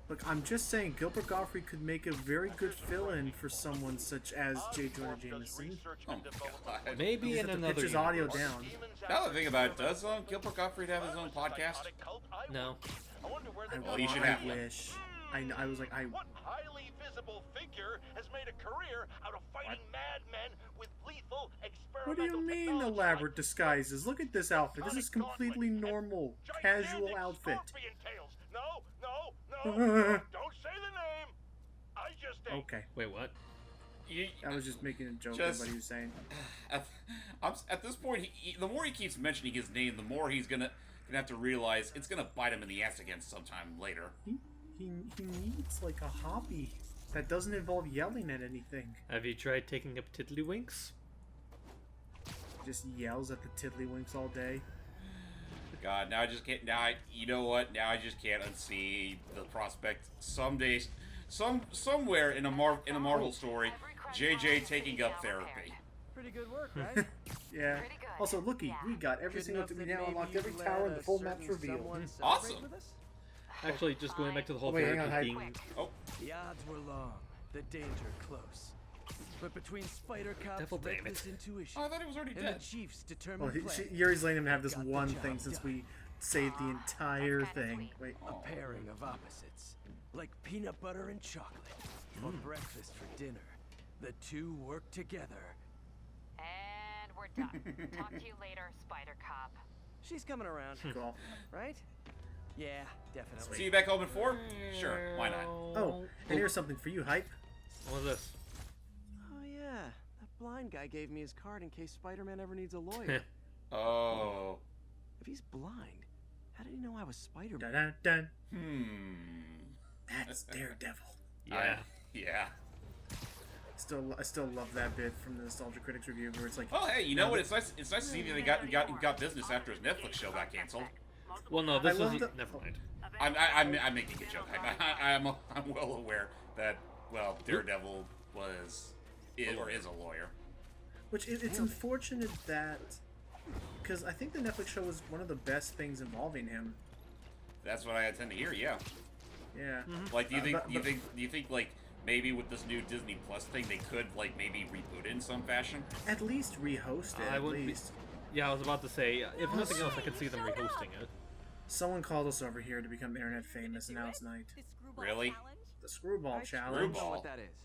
Look, I'm just saying, Gilbert Gottfried could make a very good fill-in for someone such as J. Jonah Jameson. Oh my god. Maybe You in have to another pitch his universe. audio down. Now that I think about it, does Gilbert Gottfried have his own podcast? No. Well, he should have one. wish. I was like, What highly visible figure has made a career out of fighting madmen with lethal experimental what do you mean technology elaborate disguises? Look at this outfit. This is completely normal, casual outfit. No, don't say the name. I just ain't. Okay, Wait, what? I was just making a joke Just- of what he was saying. At this point, the more he keeps mentioning his name, the more he's gonna have to realize it's gonna bite him in the ass again sometime later. He needs like a hobby that doesn't involve yelling at anything. Have you tried taking up tiddlywinks? Just yells at the tiddlywinks all day. God, now I just can't. You know what? Now I just can't unsee the prospect someday, somewhere in a Marvel story, JJ taking up therapy. Pretty good work, right? Yeah. Also, looky, we got every single. We now unlocked every tower and the full map's revealed. Awesome. Actually, just going back to the whole Wait, hang on, character hide. being... Oh, The odds were long, the danger close. But between Spider Cop's Devil damn it. reckless intuition oh, I thought he was already and the dead. Chief's Well, determined plan, Yuri's letting him have this got the one job thing since done. we saved the entire thing. Wait. A pairing of opposites, like peanut butter and chocolate, or breakfast for dinner. The two work together. And we're done. Talk to you later, Spider Cop. She's coming around, Cool. right? Yeah, definitely. See you back home in 4? Sure, why not? Oh, and here's something for you, Hype. What was this? Oh yeah, that blind guy gave me his card in case Spider-Man ever needs a lawyer. Oh. If he's blind, how did he know I was Spider-Man? Dun dun dun. Hmm. That's Daredevil. Yeah. Yeah. I still love that bit from the Nostalgia Critics review where it's like, Oh, hey, you know what? It's nice to see that he got business after his Netflix show got canceled. Well, no, this I love is... the- Never mind. I'm making a joke. I'm well aware that Daredevil is a lawyer. which it's unfortunate that because I think the Netflix show was one of the best things involving him. That's what I tend to hear. Yeah. Yeah. Like, do you think but- do you think like maybe with this new Disney Plus thing they could like maybe reboot it in some fashion? At least rehost it. I At wouldn't be- least. Yeah, I was about to say, if nothing else, I could see them rehosting it. Someone called us over here to become internet famous, and now it's night. The Screwball Really? Challenge? The Screwball I Challenge. Screwball. what that is.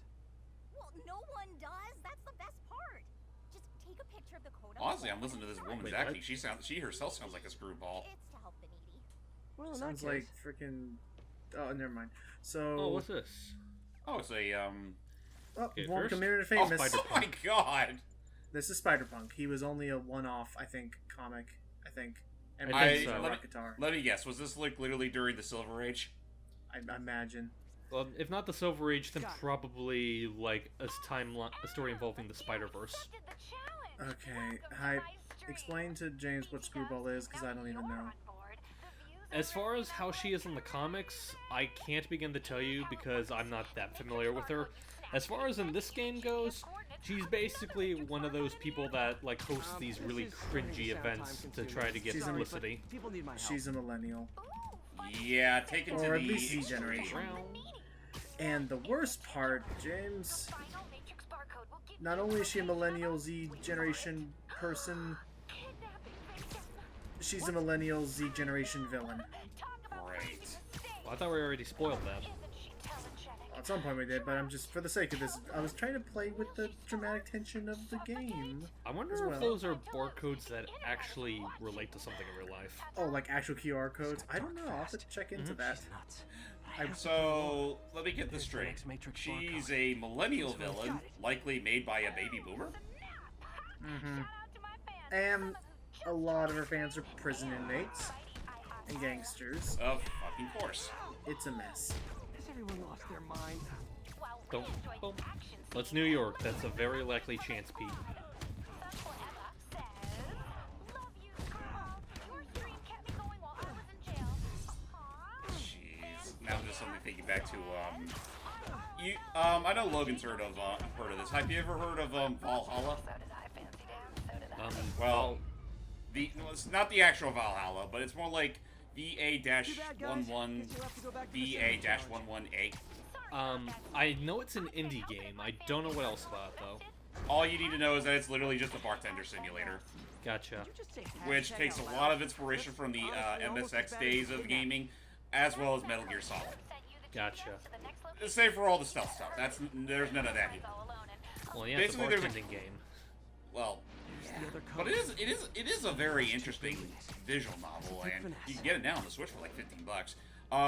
Well, no one does. That's the best part. Just take a picture of the code. Honestly, I'm listening to this woman's Wait, acting. what? She herself sounds like a screwball. It's to help the needy. Well, in Sounds that like case, freaking. Oh, never mind. So. Oh, what's this? Oh, it's a Oh, Okay, welcome first- to Internet Oh, Famous. oh my god! This is Spider-Punk. He was only a one-off, I think, comic. I think. And I think he's so. a rock guitar. Let me guess. Was this like literally during the Silver Age? I imagine. Well, if not the Silver Age, then probably like a story involving the Spider-Verse. Okay, Hype. Explain to James what Screwball is, because I don't even know. As far as how she is in the comics, I can't begin to tell you because I'm not that familiar with her. As far as in this game goes, she's basically one of those people that like hosts these really this is going cringy sound events to time-consuming. try to get She's a- publicity. people need my help. She's a millennial. Yeah, take it to Or at the least Z extreme. generation. And the worst part, James, not only is she a millennial Z generation person, she's a millennial Z generation villain. Great. Well, I thought we already spoiled that. At some point we did, but I'm just, for the sake of this, I was trying to play with the dramatic tension of the game. I wonder As if well. those are barcodes that actually relate to something in real life. Oh, like actual QR codes? I don't know, I'll have to check into that. Nuts. So let me get this The straight. next Matrix She's barcode. a millennial villain, likely made by a baby boomer. And a lot of her fans are prison inmates and gangsters. Of fucking course. It's a mess. Has everyone lost their mind? Don't. Well, that's New York. That's a very likely chance, Pete. Jeez. Now I'm just suddenly thinking back to I know Logan's heard of this. Have you ever heard of Valhalla? Um, Well, no, it's not the actual Valhalla, but it's more like VA-11 VA-11A. I know it's an indie game. I don't know what else about it, though. All you need to know is that it's literally just a bartender simulator, Gotcha. which takes a lot of inspiration from the MSX days of gaming, as well as Metal Gear Solid. Gotcha. Save for all the stealth stuff. There's none of that here. Well, yeah, it's a Basically, there's bartending game. Well, but it is a very interesting visual novel, and you can get it now on the Switch for like $15.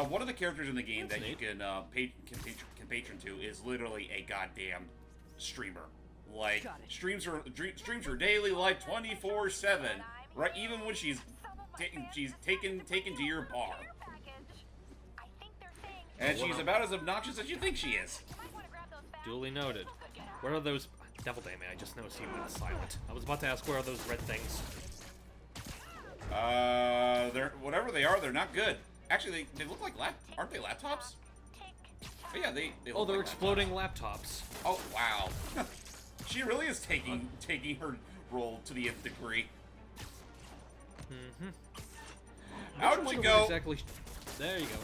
One of the characters in the game that you can patron to is literally a goddamn streamer. Like streams are daily, like 24/7, right? Even when she's taken to your bar, and she's about as obnoxious as you think she is. Duly noted. What are those? Devil damn it! I just noticed he went silent. I was about to ask, where are those red things? They're whatever they are. They're not good. Actually, they look like aren't they laptops? Oh, yeah, they Oh, look they're like exploding laptops. Oh wow. She really is taking her role to the nth degree. How did you go? Exactly. There you go.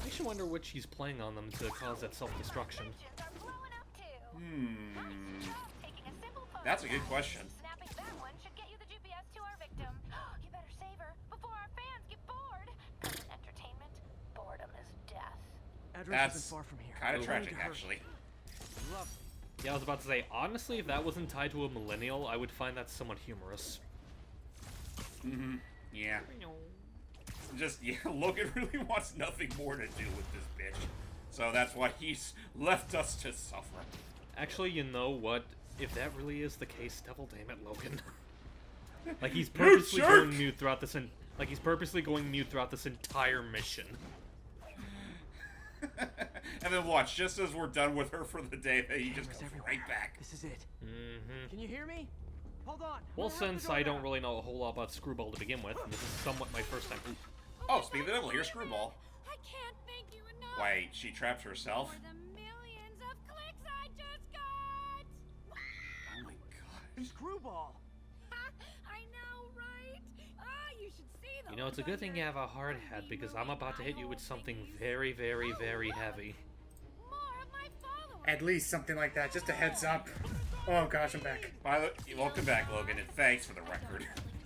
I should wonder what she's playing on them to cause that self-destruction. That's a good question. Snapping that one should get you the GPS to our victim. You better save her before our fans get bored. Entertainment, boredom is death. Address isn't That's far from here. kind of We're tragic, going to hurry. actually. Lovely. Yeah, I was about to say, honestly, if that wasn't tied to a millennial, I would find that somewhat humorous. Yeah. Just, yeah, Logan really wants nothing more to do with this bitch. So that's why he's left us to suffer. Actually, you know what? If that really is the case, devil damn it, Logan. Like he's purposely going mute throughout this entire mission. And then watch, just as we're done with her for the day, he just goes right back. This is it. Can you hear me? Hold on. Well, since I don't really know a whole lot about Screwball to begin with, and this is somewhat my first time. Oh, speaking of the devil, here's Screwball. I can't thank you enough Wait, she trapped herself? for the millions of clicks I just got. Oh my god. Screwball. I know, right? You should see the You know, it's a good thing you have a hard hat, because I'm about to hit you with something very, very, very heavy. more of my followers. At least something like that, just a heads up. Oh gosh, I'm back. Welcome back, Logan, and thanks for the record.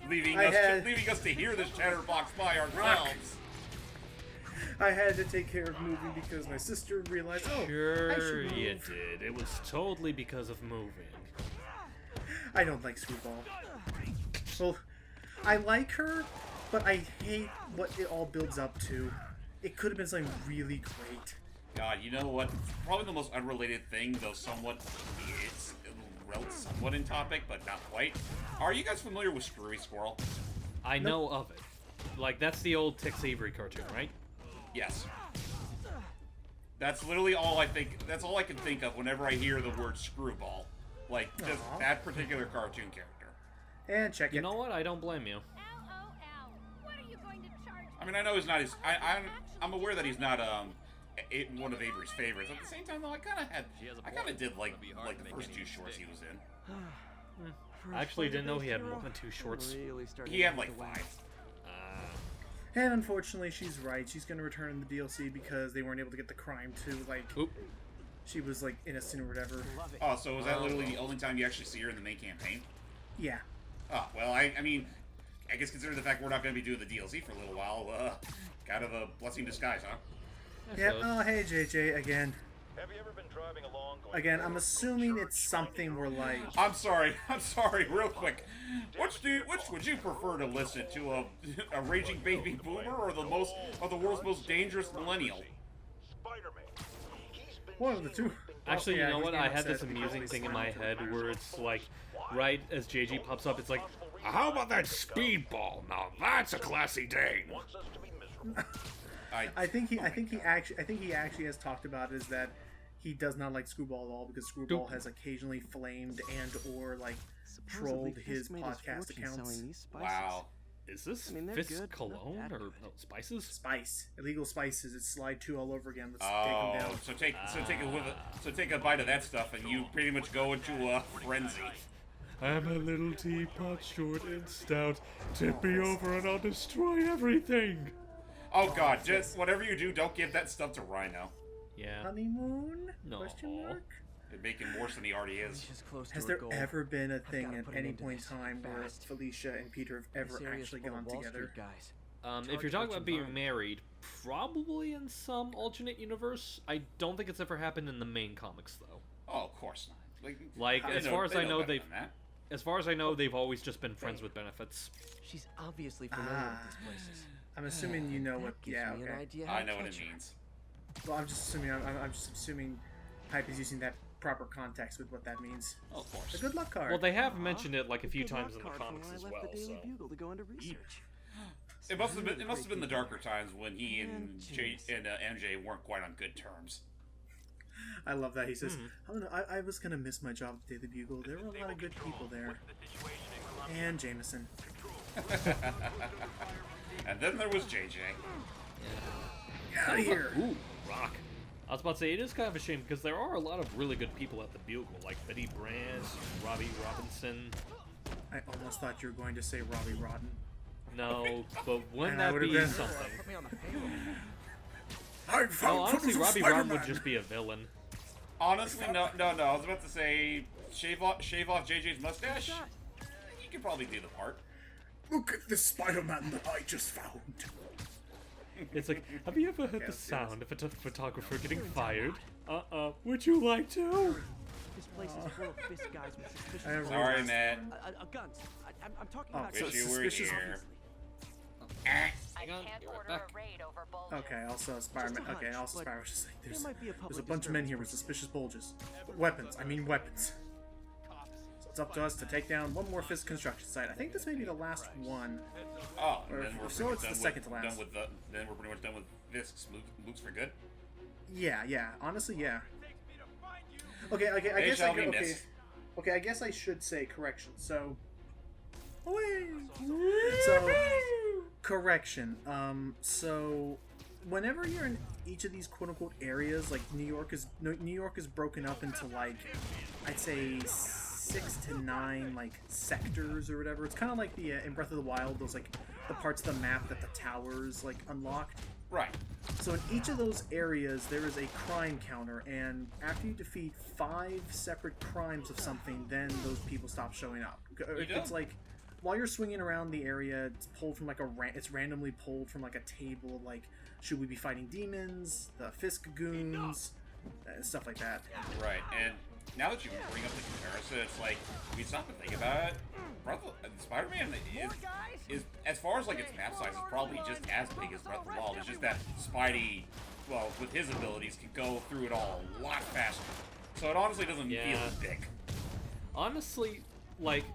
Leaving I us had- to hear this chatterbox by ourselves. I had to take care of moving because my sister realized, oh, I Sure should move. you did. It was totally because of moving. I don't like Screwball. Well, I like her, but I hate what it all builds up to. It could have been something really great. God, you know what? Probably the most unrelated thing, though somewhat in topic, but not quite. Are you guys familiar with Screwy Squirrel? I know of it. Like, that's the old Tex Avery cartoon, right? Yes. That's literally all I think. That's all I can think of whenever I hear the word Screwball. Like, just Aw. that particular cartoon character. And check it. You know what? I don't blame you. LOL. What are you going to charge I mean, I know he's not his. I'm aware that he's not one of Avery's favorites. At the same time, though, I kind of did like the first two shorts he was in. I actually didn't know he had more than 2 shorts. Really starting He to had make like the way. 5. And unfortunately, she's right. She's going to return in the DLC because they weren't able to get the crime to, like, Oop. she was, like, innocent or whatever. Love it. Oh, so was that literally the only time you actually see her in the main campaign? Yeah. Oh, well, I mean, I guess considering the fact we're not going to be doing the DLC for a little while, kind of a blessing in disguise, huh? Yeah, oh, hey, JJ, again. Have you ever been driving along going Again, to I'm work, assuming church, it's something finding where, your like... I'm sorry, real quick. Which would you prefer to listen to, a raging baby boomer or the world's most dangerous millennial? Spider-Man. He's been One of the two. Actually, Yeah, you know he's what? being I had this upset because amusing he's thing in my silent. head where it's like, right as JG pops up, it's like, how about that speedball? Now that's a classy Dane. wants us to be miserable. I think he actually has talked about is that he does not like Screwball at all because Screwball has occasionally flamed and or like Supposedly, trolled his Fisk made his podcast fortune accounts. selling these spices. Wow. Is this I mean, they're Fisk good, but not cologne that or good. no, spices? Spice, illegal spices. It's slide 2 all over again. Let's Oh, take them down. so take a bite of that stuff, and you pretty much go into a frenzy. I'm a little teapot, short and stout. Tip me over and I'll destroy everything. Oh god, just whatever you do, don't give that stuff to Rhino. Yeah. Honeymoon? No. Question mark? It'd make him worse than he already is. Alicia's close Has to there her goal. ever been a thing gotta at put an any end to point in this time where fast. Felicia and Peter have ever This area's actually full gone of Wall together? Street guys. If you're talking about being environment. married, probably in some alternate universe. I don't think it's ever happened in the main comics, though. Oh, of course not. Like, they as know- far as they I know, better they've than that. as far as I know, they've always just been friends with benefits. She's obviously familiar with these places. I'm assuming you know what. That gives Yeah, me an okay. idea how I to know what it catch her. means. Well, I'm just assuming. I'm just assuming Hype is using that proper context with what that means. Oh, of A course. good luck card. Well, they have mentioned it like a few Good luck times in the card from comics when I as left well. the Daily So. Bugle to go into research. It must have been the darker times when he and MJ weren't quite on good terms. I love that he says, "I don't know. I was gonna miss my job at Daily Bugle. There were a lot of good people there." And Jameson. And then there was JJ. Get out of here. Ooh, rock. I was about to say, it is kind of a shame because there are a lot of really good people at the Bugle, like Betty Brant, Robbie Robinson. I almost thought you were going to say Robbie Rodden. No, but wouldn't And I that would've be been- something? Put me on the payroll. I found No, honestly, footage of Robbie Brown Spider-Man. would just be a villain. Honestly, no. I was about to say, shave off JJ's mustache. You could probably do the part. Look at this Spider-Man that I just found. It's like, have you ever heard the let's do sound of a photographer getting fired? Would you like to? This place is full of fist guys with suspicious I have Sorry, realized- man. guns. I'm talking Oh, about so Wish you were suspicious- here. I Hang on, can't be right order back. a raid over bulges. Okay, also Spider-Man. Just a Okay, hunch, also but Spider-Man's just like there there's might be a a public bunch of men here with disturbance suspicious bulges. Weapons. I mean weapons. So it's up to us to take down one more fist construction site. I think this may be the last one. Oh, Or and then we're so pretty it's much the done second to with, last. done with the. Then we're pretty much done with Fisk's loops for good. Yeah. Honestly, yeah. Okay. I They guess shall be okay. missed. Okay, I guess I should say correction. So, so correction. So, whenever you're in each of these quote unquote areas, like New York is broken up into like I'd say 6 to 9 like sectors or whatever. It's kind of like the in Breath of the Wild, those like the parts of the map that the towers like unlocked. Right. So in each of those areas, there is a crime counter, and after you defeat 5 separate crimes of something, then those people stop showing up. It's like while you're swinging around the area, it's pulled from like it's randomly pulled from like a table. Like, should we be fighting demons, the Fisk goons, stuff like that. Right. And now that you bring up the comparison, it's like we stop and think about it. Spider-Man is as far as like its map size is probably just as big as Breath of the Wild. It's just that Spidey, well, with his abilities, can go through it all a lot faster. So it honestly doesn't feel as big. Honestly, like,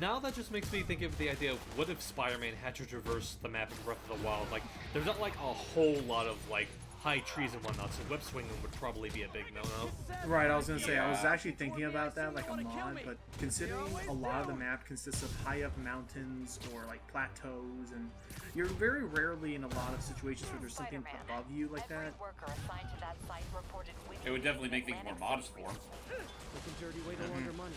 now that just makes me think of the idea of what if Spider-Man had to traverse the map in Breath of the Wild. Like, there's not like a whole lot of like high trees and whatnot, so web swinging would probably be a big no-no. Right, I was gonna say, I was Yeah. actually thinking about that, like a mod, but considering a lot of the map consists of high up mountains or like plateaus, and you're very rarely in a lot of situations where there's something Spider-Man. above you like Every that. worker assigned to that site reported It would definitely make things more modest for him. Looking dirty way to launder money.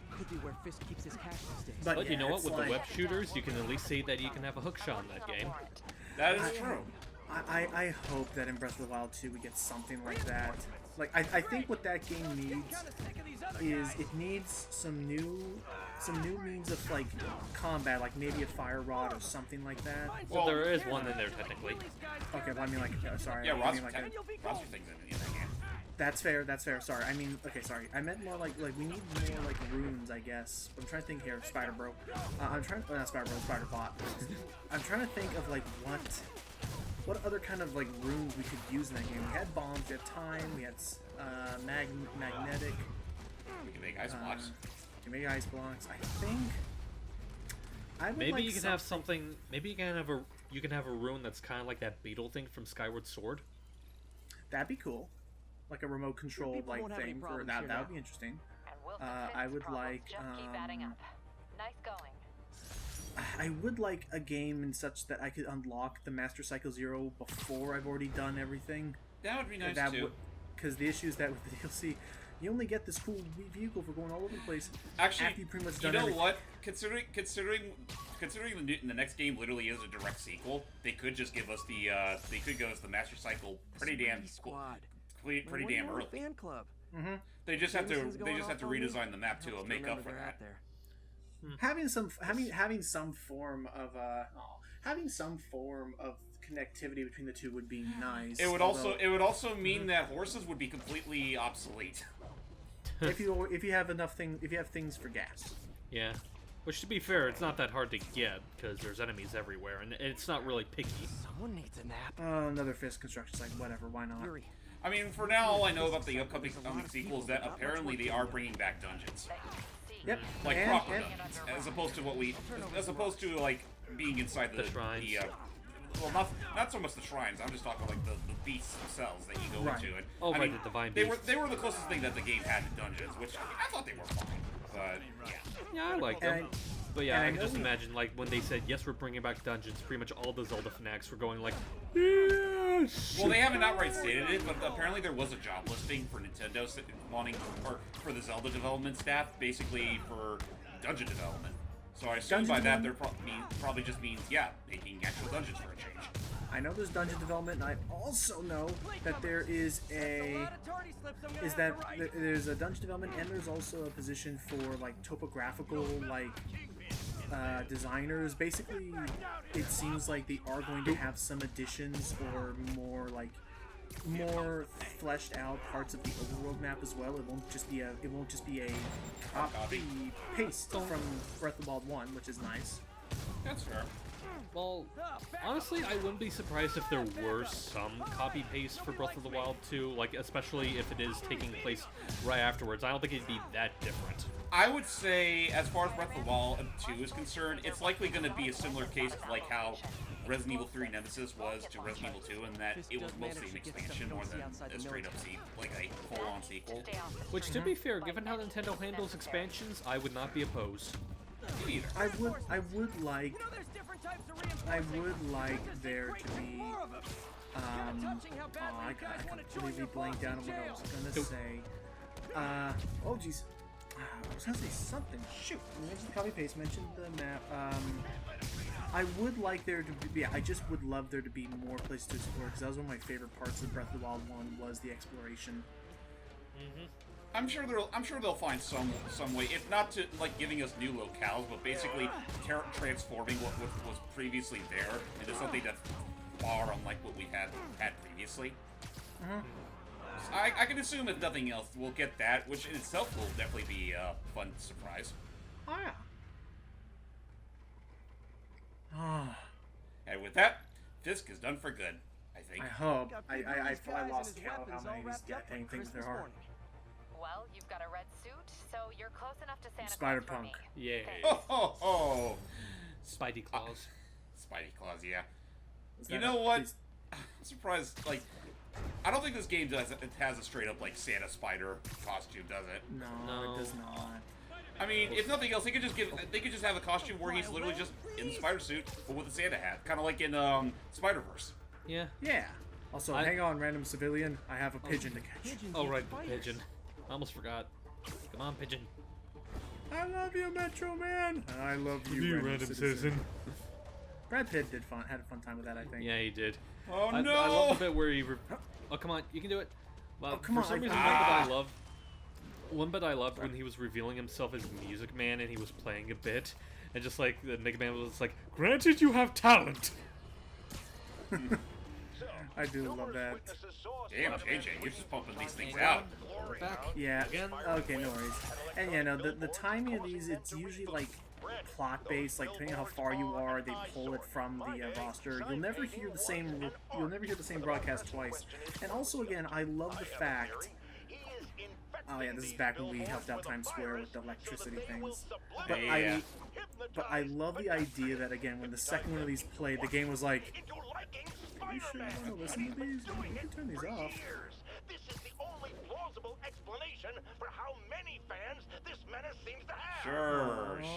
Could be where Fisk keeps his cash these days. But yeah, you know what? it's With like- the web shooters, you can at least say that you can have a hook shot in that game. That is true. I hope that in Breath of the Wild 2 we get something like that. Like, I think what that game needs is it needs some new means of like combat, like maybe a fire rod or something like that. Well, there is one in there technically. Okay, well I mean like sorry, Yeah, I Ross mean like things in that game. that's fair. Sorry, I mean okay, sorry. I meant more like we need more like runes, I guess. I'm trying to think here, Spider Bro. I'm trying not Spider Bro, Spider Bot. I'm trying to think of like what other kind of like runes we could use in that game. We had bombs, we had time, we had magnetic. We can make ice blocks. You make ice blocks. I think. I would Maybe like you can have something. Maybe you can have a rune that's kind of like that beetle thing from Skyward Sword. That'd be cool, like a remote control people like won't have any thing for problems that. here That would now. be interesting. And Wilson I Fisk's would problems like, just keep adding up. Nice going. I would like a game in such that I could unlock the Master Cycle Zero before I've already done everything. That would be nice that too. Because the issue is that with the DLC, You only get this cool vehicle for going all over the place. Actually, after you pretty much you done know everything. what? Considering the next game literally is a direct sequel, they could just give us the they could give us the Master Cycle pretty damn Squad. pretty damn early. Fan club. They just have to Jameson's going off on me? redesign the map to make up for They're that. out there. Having some form of connectivity between the two would be nice. It would also mean that horses would be completely obsolete. if you have things for gas. Yeah. Which, to be fair, it's not that hard to get, because there's enemies everywhere, and it's not really picky. Someone needs a nap. Another Fist construction site, whatever, why not? Yuri. I mean, for now, all I know about the upcoming sequel is that apparently they are bringing back dungeons, Yep. like and, proper and, dungeons, as opposed to like being inside the shrines. Well, not so much the shrines. I'm just talking like the beasts themselves that you go Right. into. And, Oh, I right, mean, the divine they beasts. were the closest thing that the game had to dungeons, which I thought they were fine. But yeah. Yeah, I like And them. But yeah, and I I can know just we- imagine, like, when they said, yes, we're bringing back dungeons, pretty much all the Zelda fanatics were going like, yes! Well, they haven't outright stated it, but apparently there was a job listing for Nintendo wanting, or for the Zelda development staff, basically for dungeon development. So I assume Dungeon by that development? there probably just means, yeah, making actual dungeons for a change. I know there's dungeon development, and I also know that there's a dungeon development, and there's also a position for like topographical designers. Basically, it seems like they are going to have some additions or more fleshed out parts of the overworld map as well. It won't just be a copy paste from Breath of the Wild 1, which is nice. That's fair. Well, honestly, I wouldn't be surprised if there were some copy-paste for Breath of the Wild 2, like, especially if it is taking place right afterwards. I don't think it'd be that different. I would say, as far as Breath of the Wild 2 is concerned, it's likely going to be a similar case to like how Resident Evil 3 Nemesis was to Resident Evil 2, in that it was mostly an expansion more than a straight-up like a full-on sequel. Which, to be fair, given how Nintendo handles expansions, I would not be opposed. Me either. I would like there to be I completely blanked out on what I was gonna say. Oh jeez. I was gonna say something. Shoot. Mentioned copy paste, mentioned the map. I would like there to be, I just would love there to be more places to explore, because that was one of my favorite parts of Breath of the Wild 1 was the exploration. I'm sure they'll find some way, if not to like giving us new locales, but basically transforming what was previously there into something that's far unlike what we had previously. So I can assume, if nothing else, we'll get that, which in itself will definitely be a fun surprise. Oh yeah. And with that, Fisk is done for good, I think. I hope. I lost count of how many of these dang things there are. Well, you've got a red suit, so you're close enough to Santa Spider Claus for Punk. me. Yay. Oh ho ho! Spidey Claws. Spidey Claus, yeah. Is You that know a- what? please- I'm surprised, like, I don't think this game has a straight up, like, Santa Spider costume, does it? No, it does not. I mean, if nothing else, they could just have a costume where he's literally just in the spider suit, but with a Santa hat. Kind of like in, Spider-Verse. Yeah. Yeah. Also, hang on, random civilian. I have a pigeon to catch. Oh, right, the pigeon. I almost forgot. Come on, pigeon. I love you, Metro Man. And I love you, random citizen. Brad Pitt had a fun time with that, I think. Yeah, he did. Oh I no! love the bit where he... Oh, come on, you can do it. Oh, come for on, some reason, one bit I loved when he was revealing himself as Music Man and he was playing a bit, and just like the Mega Man was like, "Granted, you have talent." I do love that. Damn, JJ, you're just pumping these things out. We're back. Yeah. Again. Okay, no worries. And yeah, no, the timing of these, it's usually like plot based. Like depending on how far you are, they pull it from the roster. You'll never hear the same broadcast twice. And also, again, I love the fact. Oh yeah, this is back when we helped out Times Square with the electricity things. But Yeah. I love the idea that, again, when the second one of these played, the game was like, "Are you sure you want to listen to these? You can turn these off." This is the only plausible explanation for how many fans this menace seems to have.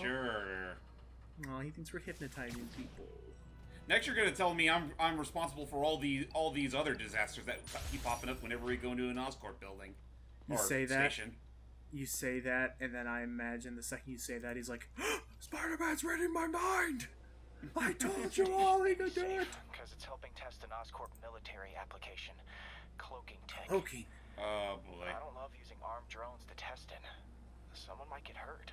Sure. Oh, he thinks we're hypnotizing people. Next, you're gonna tell me I'm responsible for all these other disasters that keep popping up whenever we go into an Oscorp building. You or say that. station. You say that, and then I imagine the second you say that, he's like, Spider-Man's reading my mind! I told you all he could do it! Because it's helping test an Oscorp military application. Cloaking tech. Okay. Oh boy. I don't love using armed drones to test in. Someone might get hurt.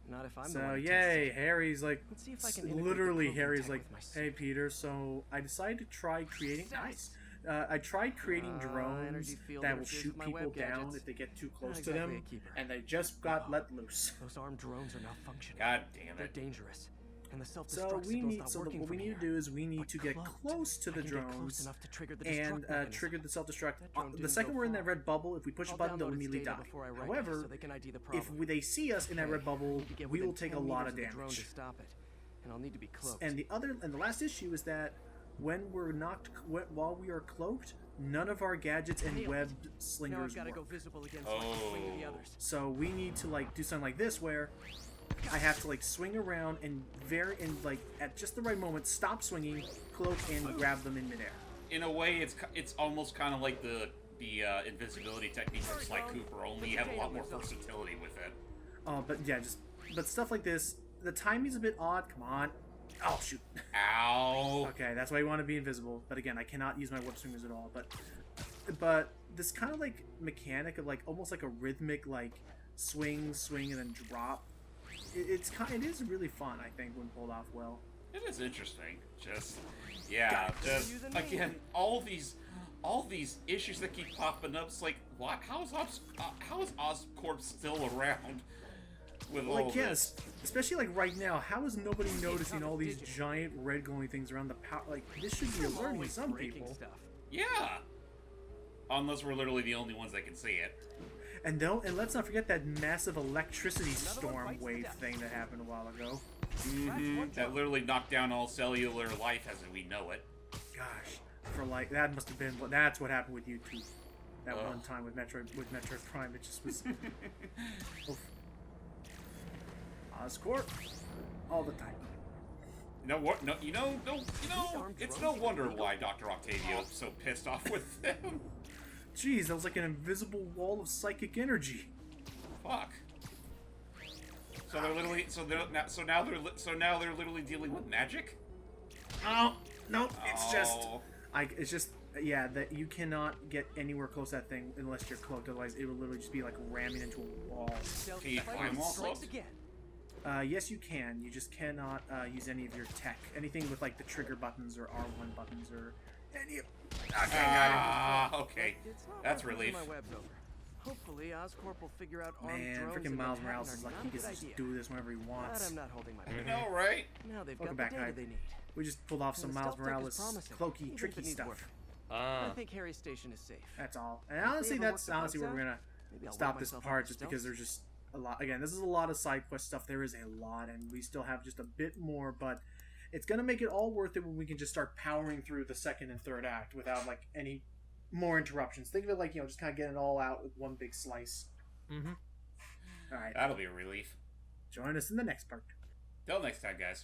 Not if I'm the So, one yay, testing. Harry's like, Let's see if I can integrate the literally, cloaking Harry's tech like, with my hey, suit. Peter, so I decided to try creating, nice. I tried creating drones energy field that will interferes shoot with my people web down gadgets. if they get too close Not to exactly them, a keeper. and they just got let loose. Those armed drones are malfunctioning. God damn They're it. dangerous. And the So self-destruct we signal's need. not So working what we from need to here. do is we need But to get cloaked, close to I the can get close drones enough to trigger the and destruct mechanism. trigger the self-destruct. That drone The didn't second go we're in that far. red bubble, if we push a I'll button, they'll download its immediately data die. before I write it, However, so they can ID the if problem. they see us in that red bubble, Need to get we within will take a 10 lot of meters the drone damage. to stop it, and I'll need to be cloaked. And the last issue is that when we're not while we are cloaked, none of our gadgets and Nailed web it. Now I've slingers got to work. go visible again so I can swing the Oh. others. So we need to like do something like this where I have to like swing around and like at just the right moment stop swinging, cloak, and grab them in midair. In a way, it's almost kind of like the invisibility technique from Sly Cooper. Only you have a lot more versatility with it. But yeah, but stuff like this. The timing's a bit odd. Come on. Oh shoot. Ow. Okay, that's why you want to be invisible. But again, I cannot use my web swingers at all. But this kind of like mechanic of like almost like a rhythmic like swing, and then drop. It is really fun, I think, when pulled off well. It is interesting. Just again, all these issues that keep popping up. It's like, what? How is Oscorp still around with all Like this? yes, especially like right now. How is nobody noticing all these giant red glowing things around the power? Like this should be alerting Always some breaking people. stuff. Yeah. Unless we're literally the only ones that can see it. And let's not forget that massive electricity storm wave thing that happened a while ago. That literally knocked down all cellular life as we know it. Gosh, for like that must have been that's what happened with YouTube. That one time with Metroid Prime, it just was. Oof. Oscorp, all the time. You know what? No, it's no wonder why Dr. Octavio's so pissed off with them. Jeez, that was like an invisible wall of psychic energy. Fuck. So they're literally so now they're literally dealing with magic. Oh no, it's just yeah, that you cannot get anywhere close to that thing unless you're cloaked. Otherwise, it will literally just be like ramming into a wall. Can you climb wall Strikes close? again. Yes, you can. You just cannot use any of your tech. Anything with like the trigger buttons or R1 buttons or any of. Okay, got Okay. It's not That's like relief. My web's over. Hopefully, Oscorp will figure out armed Man, drones freaking in Miles Manhattan Morales are is like not he a gets good to just idea. do this whenever he But wants. I'm not holding my You breath. know, right? Now they've Welcome got the back, data Hyde. they need. We just pulled off some And the Miles stealth tech is Morales promising, cloaky, even if tricky it needs stuff. work. Ah. I think Harry's station is safe. That's all. If And they honestly, ever that's work the honestly where bugs we're out, gonna maybe I'll stop work this myself part, up just to because stealth. there's just a lot. Again, this is a lot of side quest stuff. There is a lot, and we still have just a bit more, but it's gonna make it all worth it when we can just start powering through the second and third act without like any more interruptions. Think of it like, just kind of getting it all out with one big slice. Mm-hmm. All right, That'll be a relief. join us in the next part. Till next time, guys.